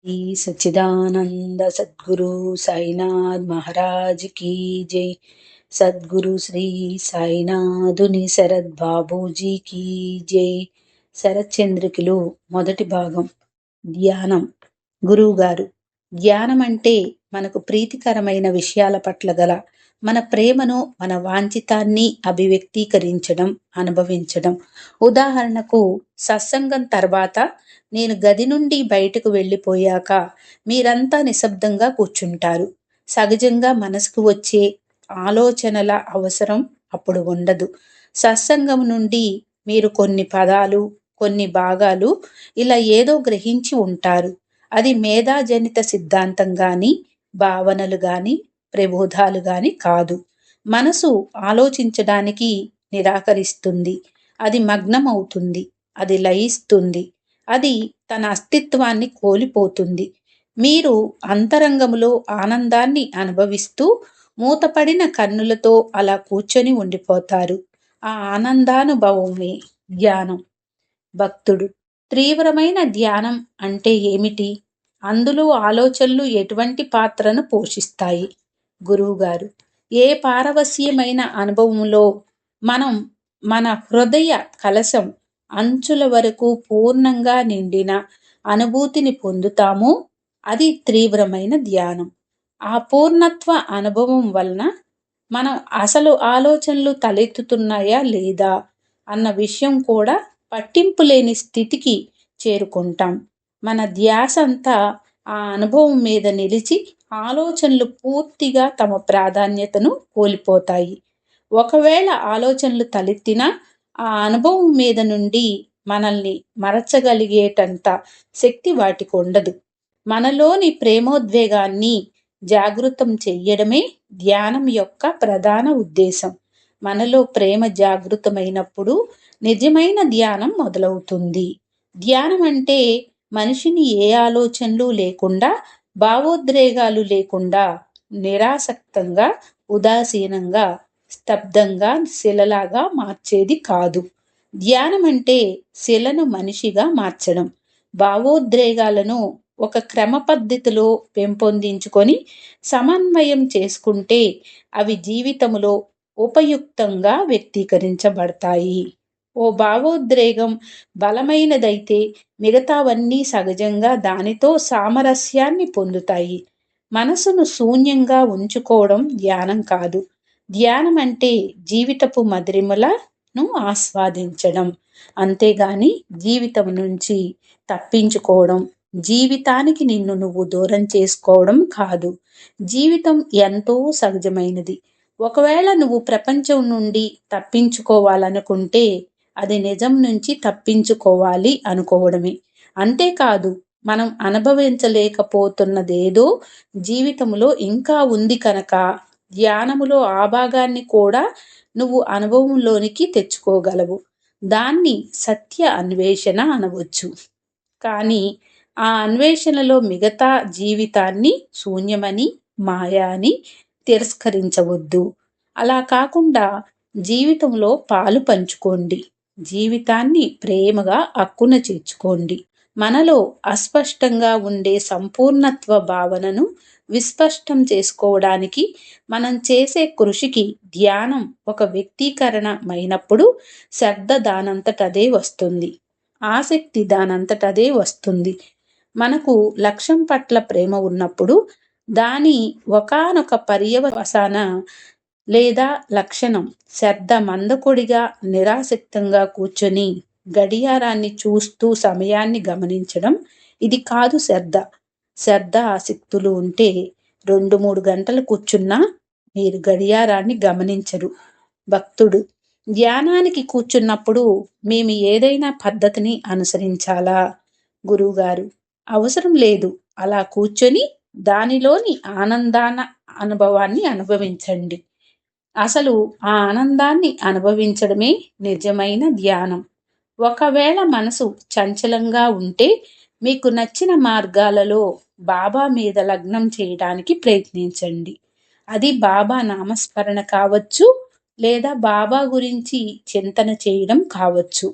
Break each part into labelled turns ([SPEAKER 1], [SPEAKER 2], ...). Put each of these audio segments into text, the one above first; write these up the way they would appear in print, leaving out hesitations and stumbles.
[SPEAKER 1] ఈ సచ్చిదానంద సద్గురు సాయినాథ్ మహారాజ్ की जय। సద్గురు శ్రీ సాయినాథుని శరద్ బాబూజీ की जय। శరత్చంద్రికలు మొదటి భాగం ధ్యానం। గురువుగారు, ధ్యానం అంటే మనకు ప్రీతికరమైన విషయాల పట్ల గల మన ప్రేమను, మన వాంఛితాన్ని అభివ్యక్తీకరించడం, అనుభవించడం। ఉదాహరణకు, సత్సంగం తర్వాత నేను గది నుండి బయటకు వెళ్ళిపోయాక మీరంతా నిశ్శబ్దంగా కూర్చుంటారు। సహజంగా మనసుకు వచ్చే ఆలోచనల అవసరం అప్పుడు ఉండదు। సత్సంగం నుండి మీరు కొన్ని పదాలు, కొన్ని భాగాలు ఇలా ఏదో గ్రహించి ఉంటారు। అది మేధాజనిత సిద్ధాంతం గాని, భావనలు గాని, ప్రబోధాలు గాని కాదు। మనసు ఆలోచించడానికి నిరాకరిస్తుంది, అది మగ్నమవుతుంది, అది లయిస్తుంది, అది తన అస్తిత్వాన్ని కోల్పోతుంది। మీరు అంతరంగంలో ఆనందాన్ని అనుభవిస్తూ మూతపడిన కన్నులతో అలా కూర్చొని ఉండిపోతారు। ఆ ఆనందానుభవమే ధ్యానం। భక్తుడు: తీవ్రమైన ధ్యానం అంటే ఏమిటి? అందులో ఆలోచనలు ఎటువంటి పాత్రను పోషిస్తాయి? గురువుగారు: ఏ పారవస్యమైన అనుభవంలో మనం మన హృదయ కలశం అంచుల వరకు పూర్ణంగా నిండిన అనుభూతిని పొందుతామో అది తీవ్రమైన ధ్యానం। ఆ పూర్ణత్వ అనుభవం వలన మనం అసలు ఆలోచనలు తలెత్తుతున్నాయా లేదా అన్న విషయం కూడా పట్టింపు లేని స్థితికి చేరుకుంటాం। మన ధ్యాస అంతా ఆ అనుభవం మీద నిలిచి ఆలోచనలు పూర్తిగా తమ ప్రాధాన్యతను కోల్పోతాయి। ఒకవేళ ఆలోచనలు తలెత్తినా ఆ అనుభవం మీద నుండి మనల్ని మరచగలిగేటంత శక్తి వాటికి ఉండదు। మనలోని ప్రేమోద్వేగాన్ని జాగృతం చెయ్యడమే ధ్యానం యొక్క ప్రధాన ఉద్దేశం। మనలో ప్రేమ జాగృతమైనప్పుడు నిజమైన ధ్యానం మొదలవుతుంది। ధ్యానం అంటే మనిషిని ఏ ఆలోచనలు లేకుండా, భావోద్రేగాలు లేకుండా నిరాసక్తంగా, ఉదాసీనంగా, స్తబ్దంగా శిలలాగా మార్చేది కాదు। ధ్యానం అంటే శిలను మనిషిగా మార్చడం। భావోద్రేగాలను ఒక క్రమ పద్ధతిలో పెంపొందించుకొని సమన్వయం చేసుకుంటే అవి జీవితంలో ఉపయుక్తంగా వ్యక్తీకరించబడతాయి। ఓ భావోద్రేగం బలమైనదైతే మిగతావన్నీ సహజంగా దానితో సామరస్యాన్ని పొందుతాయి। మనసును శూన్యంగా ఉంచుకోవడం ధ్యానం కాదు। ధ్యానం అంటే జీవితపు మధురిమలను ఆస్వాదించడం, అంతేగాని జీవితం నుంచి తప్పించుకోవడం, జీవితానికి నిన్ను నువ్వు దూరం చేసుకోవడం కాదు। జీవితం ఎంతో సహజమైనది। ఒకవేళ నువ్వు ప్రపంచం నుండి తప్పించుకోవాలనుకుంటే అది నిజం నుంచి తప్పించుకోవాలి అనుకోవడమే। అంతేకాదు, మనం అనుభవించలేకపోతున్నదేదో జీవితంలో ఇంకా ఉంది కనుక ధ్యానములో ఆ భాగాన్ని కూడా నువ్వు అనుభవంలోనికి తెచ్చుకోగలవు। దాన్ని సత్య అన్వేషణ అనవచ్చు। కానీ ఆ అన్వేషణలో మిగతా జీవితాన్ని శూన్యమని, మాయ అని తిరస్కరించవద్దు। అలా కాకుండా జీవితంలో పాలు పంచుకోండి, జీవితాన్ని ప్రేమగా అక్కున చేర్చుకోండి। మనలో అస్పష్టంగా ఉండే సంపూర్ణత్వ భావనను విస్పష్టం చేసుకోవడానికి మనం చేసే కృషికి ధ్యానం ఒక వ్యక్తీకరణమైనప్పుడు శ్రద్ధ దానంతటదే వస్తుంది, ఆసక్తి దానంతటదే వస్తుంది। మనకు లక్ష్యం పట్ల ప్రేమ ఉన్నప్పుడు దాని ఒకానొక పర్యవసాన లేదా లక్షణం శ్రద్ధ మందకొడిగా నిరాసక్తంగా కూర్చొని గడియారాన్ని చూస్తూ సమయాన్ని గమనించడం, ఇది కాదు శ్రద్ధ। శ్రద్ధ ఆసక్తులు ఉంటే 2-3 గంటలు కూర్చున్నా మీరు గడియారాన్ని గమనించరు। భక్తుడు: ధ్యానానికి కూర్చున్నప్పుడు మేము ఏదైనా పద్ధతిని అనుసరించాలా? గురువుగారు: అవసరం లేదు, అలా కూర్చొని దానిలోని అనుభవాన్ని అనుభవించండి। అసలు ఆ ఆనందాన్ని అనుభవించడమే నిజమైన ధ్యానం। ఒకవేళ మనసు చంచలంగా ఉంటే మీకు నచ్చిన మార్గాలలో బాబా మీద లగ్నం చేయడానికి ప్రయత్నించండి। అది బాబా నామస్మరణ కావచ్చు, లేదా బాబా గురించి చింతన చేయడం కావచ్చు।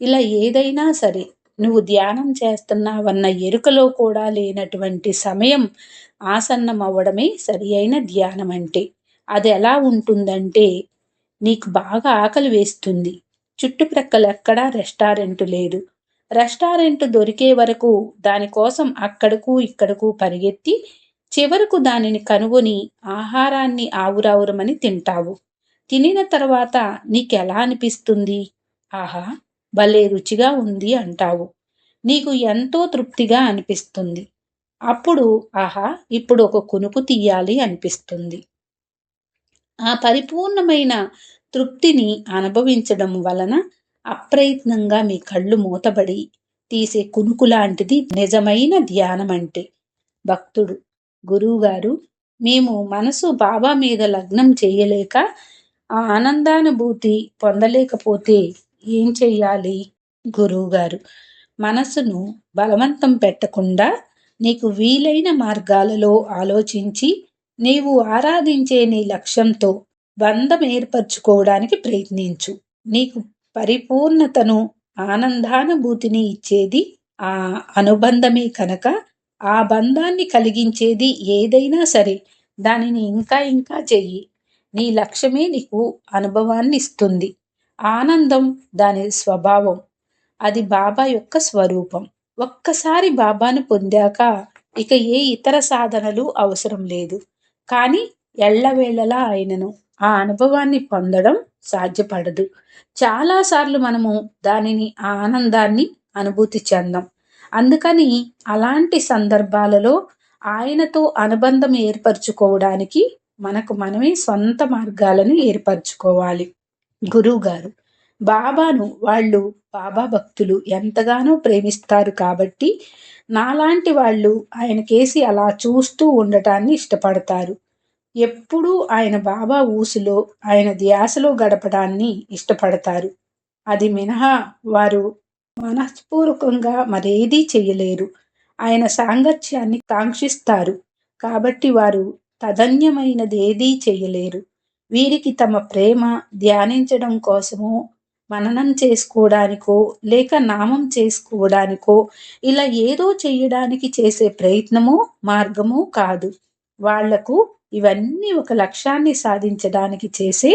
[SPEAKER 1] ఇలా ఏదైనా సరే నువ్వు ధ్యానం చేస్తున్నావన్న ఎరుకలో కూడా లేనటువంటి సమయం ఆసన్నమవ్వడమే సరి అయిన ధ్యానం అంటే. అది ఎలా ఉంటుందంటే, నీకు బాగా ఆకలి వేస్తుంది. చుట్టుప్రక్కల ఎక్కడా రెస్టారెంట్ లేదు. రెస్టారెంట్ దొరికే వరకు దానికోసం అక్కడకు ఇక్కడకు పరిగెత్తి చివరకు దానిని కనుగొని ఆహారాన్ని ఆవురావురమని తింటావు. తినిన తర్వాత నీకెలా అనిపిస్తుంది? ఆహా, భలే రుచిగా ఉంది అంటావు. నీకు ఎంతో తృప్తిగా అనిపిస్తుంది. అప్పుడు ఆహా, ఇప్పుడు ఒక కునుకు తీయాలి అనిపిస్తుంది. ఆ పరిపూర్ణమైన తృప్తిని అనుభవించడం వలన అప్రయత్నంగా మీ కళ్ళు మూతబడి తీసే కునుకు లాంటిది నిజమైన ధ్యానం అంటే. భక్తుడు: గురువుగారు, మేము మనసు బాబా మీద లగ్నం చేయలేక ఆ ఆనందానుభూతి పొందలేకపోతే ఏం చెయ్యాలి? గురువుగారు: మనసును బలవంతం పెట్టకుండా నీకు వీలైన మార్గాలలో ఆలోచించి నీవు ఆరాధించే నీ లక్ష్యంతో బంధం ఏర్పరచుకోవడానికి ప్రయత్నించు. నీకు పరిపూర్ణతను, ఆనందానుభూతిని ఇచ్చేది ఆ అనుబంధమే కనుక ఆ బంధాన్ని కలిగించేది ఏదైనా సరే దానిని ఇంకా ఇంకా చెయ్యి. నీ లక్ష్యమే నీకు అనుభవాన్ని ఇస్తుంది. ఆనందం దాని స్వభావం. అది బాబా యొక్క స్వరూపం. ఒక్కసారి బాబాను పొందాక ఇక ఏ ఇతర సాధనలు అవసరం లేదు. కానీ ఎల్లవేళలా ఆయనను, ఆ అనుభవాన్ని పొందడం సాధ్యపడదు. చాలాసార్లు మనము దానిని, ఆ ఆనందాన్ని అనుభూతి చెందాం. అందుకని అలాంటి సందర్భాలలో ఆయనతో అనుబంధం ఏర్పరచుకోవడానికి మనకు మనమే సొంత మార్గాలను ఏర్పరచుకోవాలి. గురువుగారు: బాబాను వాళ్ళు, బాబా భక్తులు ఎంతగానో ప్రేమిస్తారు కాబట్టి నాలాంటి వాళ్ళు ఆయనకేసి అలా చూస్తూ ఉండటాన్ని ఇష్టపడతారు. ఎప్పుడూ ఆయన బాబా ఊసులో, ఆయన ధ్యాసలో గడపడాన్ని ఇష్టపడతారు. అది మినహా వారు మనస్పూర్వకంగా మరేదీ చెయ్యలేరు. ఆయన సాంగత్యాన్ని కాంక్షిస్తారు కాబట్టి వారు తదన్యమైనదేదీ చెయ్యలేరు. వీరికి తమ ప్రేమ ధ్యానించడం కోసమో, మననం చేసుకోవడానికో, లేక నామం చేసుకోవడానికో, ఇలా ఏదో చెయ్యడానికి చేసే ప్రయత్నమో మార్గమో కాదు. వాళ్లకు ఇవన్నీ ఒక లక్ష్యాన్ని సాధించడానికి చేసే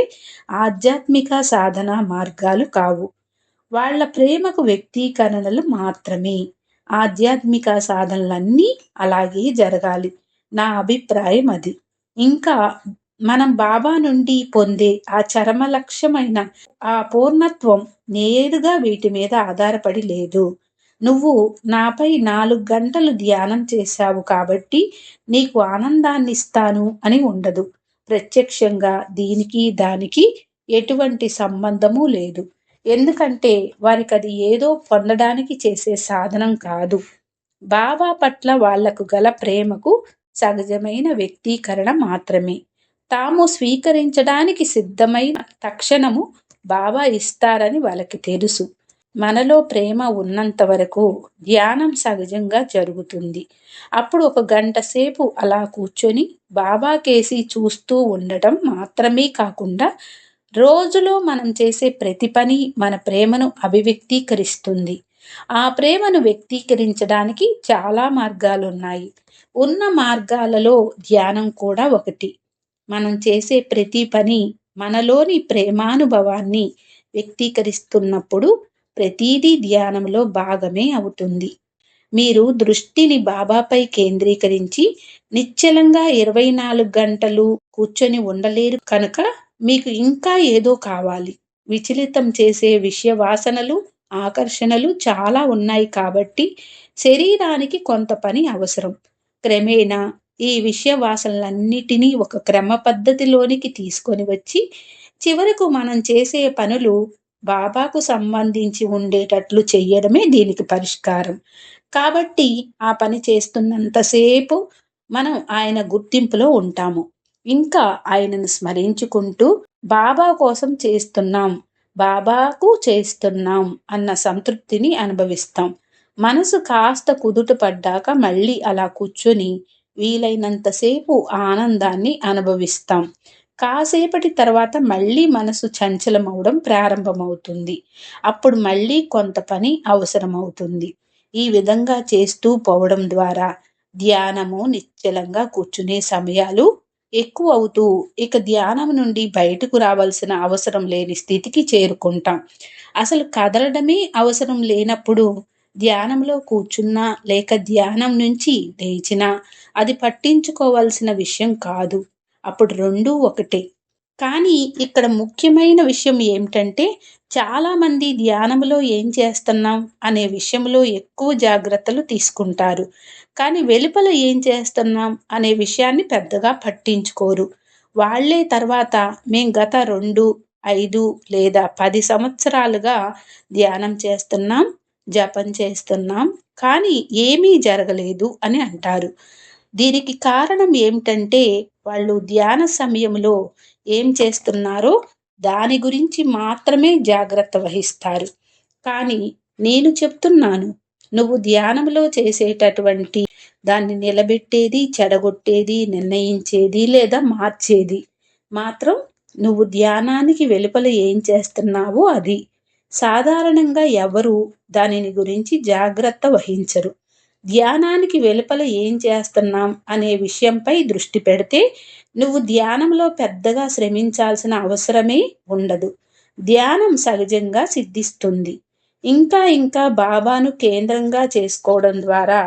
[SPEAKER 1] ఆధ్యాత్మిక సాధన మార్గాలు కావు. వాళ్ళ ప్రేమకు వ్యక్తీకరణలు మాత్రమే. ఆధ్యాత్మిక సాధనలన్నీ అలాగే జరగాలి. నా అభిప్రాయం అది. ఇంకా మనం బాబా నుండి పొందే ఆ చరమ లక్ష్యమైన ఆ పూర్ణత్వం నేరుగా వీటి మీద ఆధారపడి లేదు. నువ్వు నాపై 4 గంటలు ధ్యానం చేశావు కాబట్టి నీకు ఆనందాన్ని ఇస్తాను అని ఉండదు. ప్రత్యక్షంగా దీనికి దానికి ఎటువంటి సంబంధము లేదు. ఎందుకంటే వారికి అది ఏదో పొందడానికి చేసే సాధనం కాదు. బాబా పట్ల వాళ్లకు గల ప్రేమకు సహజమైన వ్యక్తీకరణ మాత్రమే. తాము స్వీకరించడానికి సిద్ధమైన తక్షణము బాబా ఇస్తారని వాళ్ళకి తెలుసు. మనలో ప్రేమ ఉన్నంత వరకు ధ్యానం సహజంగా జరుగుతుంది. అప్పుడు 1 గంట సేపు అలా కూర్చొని బాబా కేసి చూస్తూ ఉండటం మాత్రమే కాకుండా రోజులో మనం చేసే ప్రతి పని మన ప్రేమను అభివ్యక్తీకరిస్తుంది. ఆ ప్రేమను వ్యక్తీకరించడానికి చాలా మార్గాలున్నాయి. ఉన్న మార్గాలలో ధ్యానం కూడా ఒకటి. మనం చేసే ప్రతి పని మనలోని ప్రేమానుభవాన్ని వ్యక్తీకరిస్తున్నప్పుడు ప్రతిదీ ధ్యానంలో భాగమే అవుతుంది. మీరు దృష్టిని బాబాపై కేంద్రీకరించి నిశ్చలంగా 24 గంటలు కూర్చొని ఉండలేరు కనుక మీకు ఇంకా ఏదో కావాలి. విచలితం చేసే విషయ వాసనలు, ఆకర్షణలు చాలా ఉన్నాయి కాబట్టి శరీరానికి కొంత పని అవసరం. క్రమేణా ఈ విషయ వాసనలన్నిటినీ ఒక క్రమ పద్ధతిలోనికి తీసుకొని వచ్చి చివరకు మనం చేసే పనులు బాబాకు సంబంధించి ఉండేటట్లు చెయ్యడమే దీనికి పరిష్కారం. కాబట్టి ఆ పని చేస్తున్నంతసేపు మనం ఆయన గుర్తింపులో ఉంటాము. ఇంకా ఆయనను స్మరించుకుంటూ బాబా కోసం చేస్తున్నాం, బాబాకు చేస్తున్నాం అన్న సంతృప్తిని అనుభవిస్తాం. మనసు కాస్త కుదుట పడ్డాక మళ్ళీ అలా కూర్చొని వీలైనంతసేపు ఆనందాన్ని అనుభవిస్తాం. కాసేపటి తర్వాత మళ్ళీ మనసు చంచలమవడం ప్రారంభమవుతుంది. అప్పుడు మళ్ళీ కొంత పని అవసరమవుతుంది. ఈ విధంగా చేస్తూ పోవడం ద్వారా ధ్యానము నిశ్చలంగా కూర్చునే సమయాలు ఎక్కువ అవుతూ ఇక ధ్యానం నుండి బయటకు రావాల్సిన అవసరం లేని స్థితికి చేరుకుంటాం. అసలు కదలడమే అవసరం లేనప్పుడు ధ్యానంలో కూర్చున్నా లేక ధ్యానం నుంచి లేచినా అది పట్టించుకోవాల్సిన విషయం కాదు. అప్పుడు రెండూ ఒకటే. కానీ ఇక్కడ ముఖ్యమైన విషయం ఏమిటంటే చాలామంది ధ్యానంలో ఏం చేస్తున్నాం అనే విషయంలో ఎక్కువ జాగ్రత్తలు తీసుకుంటారు. కానీ వెలుపల ఏం చేస్తున్నాం అనే విషయాన్ని పెద్దగా పట్టించుకోరు. వాళ్ళే తర్వాత మేం గత 2, 5 లేదా 10 సంవత్సరాలుగా ధ్యానం చేస్తున్నాం, జపం చేస్తున్నాం, కానీ ఏమీ జరగలేదు అని అంటారు. దీనికి కారణం ఏమిటంటే వాళ్ళు ధ్యాన సమయంలో ఏం చేస్తున్నారో దాని గురించి మాత్రమే జాగ్రత్త వహిస్తారు. కానీ నేను చెప్తున్నాను, నువ్వు ధ్యానంలో చేసేటటువంటి దాన్ని నిలబెట్టేది, చెడగొట్టేది, నిర్ణయించేది లేదా మార్చేది మాత్రం నువ్వు ధ్యానానికి వెలుపల ఏం చేస్తున్నావో అది. సాధారణంగా ఎవరు దానిని గురించి జాగ్రత్త వహించరు. ధ్యానానికి వెలుపల ఏం చేస్తున్నాం అనే విషయంపై దృష్టి పెడితే నువ్వు ధ్యానంలో పెద్దగా శ్రమించాల్సిన అవసరమే ఉండదు. ధ్యానం సహజంగా సిద్ధిస్తుంది. ఇంకా ఇంకా బాబాను కేంద్రంగా చేసుకోవడం ద్వారా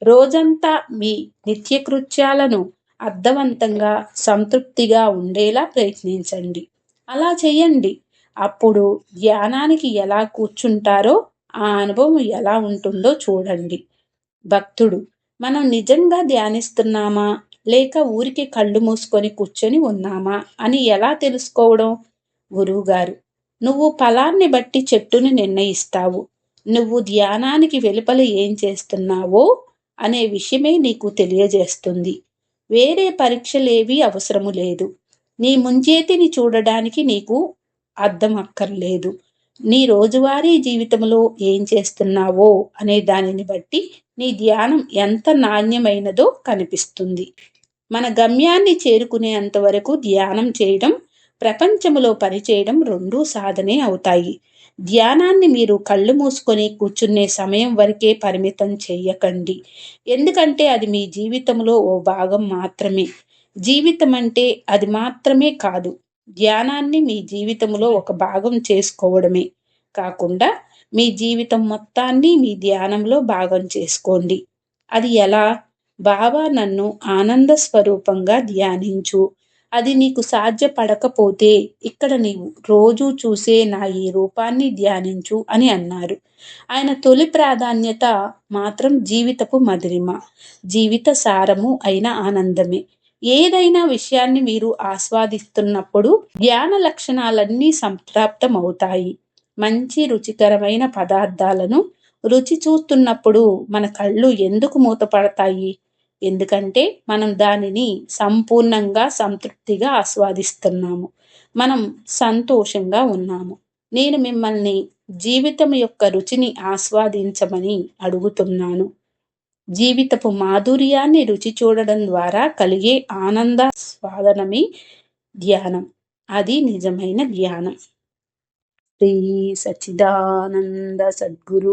[SPEAKER 1] రోజంతా మీ నిత్యకృత్యాలను అర్థవంతంగా సంతృప్తిగా ఉండేలా ప్రయత్నించండి. అలా చేయండి. అప్పుడు ధ్యానానికి ఎలా కూర్చుంటారో ఆ అనుభవం ఎలా ఉంటుందో చూడండి. భక్తుడు: మనం నిజంగా ధ్యానిస్తున్నామా లేక ఊరికి కళ్ళు మూసుకొని కూర్చొని ఉన్నామా అని ఎలా తెలుసుకోవడం? గురువుగారు: నువ్వు ఫలాన్ని బట్టి చెట్టుని నిర్ణయిస్తావు. నువ్వు ధ్యానానికి వెలుపల ఏం చేస్తున్నావో అనే విషయమే నీకు తెలియజేస్తుంది. వేరే పరీక్షలేవీ అవసరము లేదు. నీ ముంజేతిని చూడడానికి నీకు అర్థం అక్కర్లేదు. నీ రోజువారీ జీవితంలో ఏం చేస్తున్నావో అనే దానిని బట్టి నీ ధ్యానం ఎంత నాణ్యమైనదో కనిపిస్తుంది. మన గమ్యాన్ని చేరుకునేంత వరకు ధ్యానం చేయడం, ప్రపంచములో పనిచేయడం రెండూ సాధనే అవుతాయి. ధ్యానాన్ని మీరు కళ్ళు మూసుకొని కూర్చునే సమయం వరకే పరిమితం చెయ్యకండి. ఎందుకంటే అది మీ జీవితంలో ఓ భాగం మాత్రమే. జీవితం అంటే అది మాత్రమే కాదు. ధ్యానాన్ని మీ జీవితంలో ఒక భాగం చేసుకోవడమే కాకుండా మీ జీవితం మొత్తాన్ని మీ ధ్యానంలో భాగం చేసుకోండి. అది ఎలా? బాబా నన్ను ఆనంద స్వరూపంగా ధ్యానించు. అది నీకు సాధ్యపడకపోతే ఇక్కడ నీవు రోజూ చూసే నా ఈ రూపాన్ని ధ్యానించు అని అన్నారు. ఆయన తొలి ప్రాధాన్యత మాత్రం జీవితపు మధురిమ, జీవిత సారము అయిన ఆనందమే. ఏదైనా విషయాన్ని మీరు ఆస్వాదిస్తున్నప్పుడు ధ్యాన లక్షణాలన్నీ సంప్రాప్తమవుతాయి. మంచి రుచికరమైన పదార్థాలను రుచి చూస్తున్నప్పుడు మన కళ్ళు ఎందుకు మూతపడతాయి? ఎందుకంటే మనం దానిని సంపూర్ణంగా సంతృప్తిగా ఆస్వాదిస్తున్నాము. మనం సంతోషంగా ఉన్నాము. నేను మిమ్మల్ని జీవితం యొక్క రుచిని ఆస్వాదించమని అడుగుతున్నాను. జీవితపు మాధుర్యాన్ని రుచి చూడడం ద్వారా కలిగే ఆనంద స్వాదనమే ధ్యానం. అది నిజమైన ధ్యానం. శ్రీ సచ్చిదానంద సద్గురు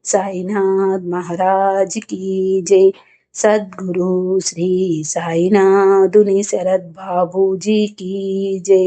[SPEAKER 1] సాయినాథ్ మహారాజ్ కీ జై. సద్గురు శ్రీ సాయినాథుని శరత్ బాబూజీ కీ జై.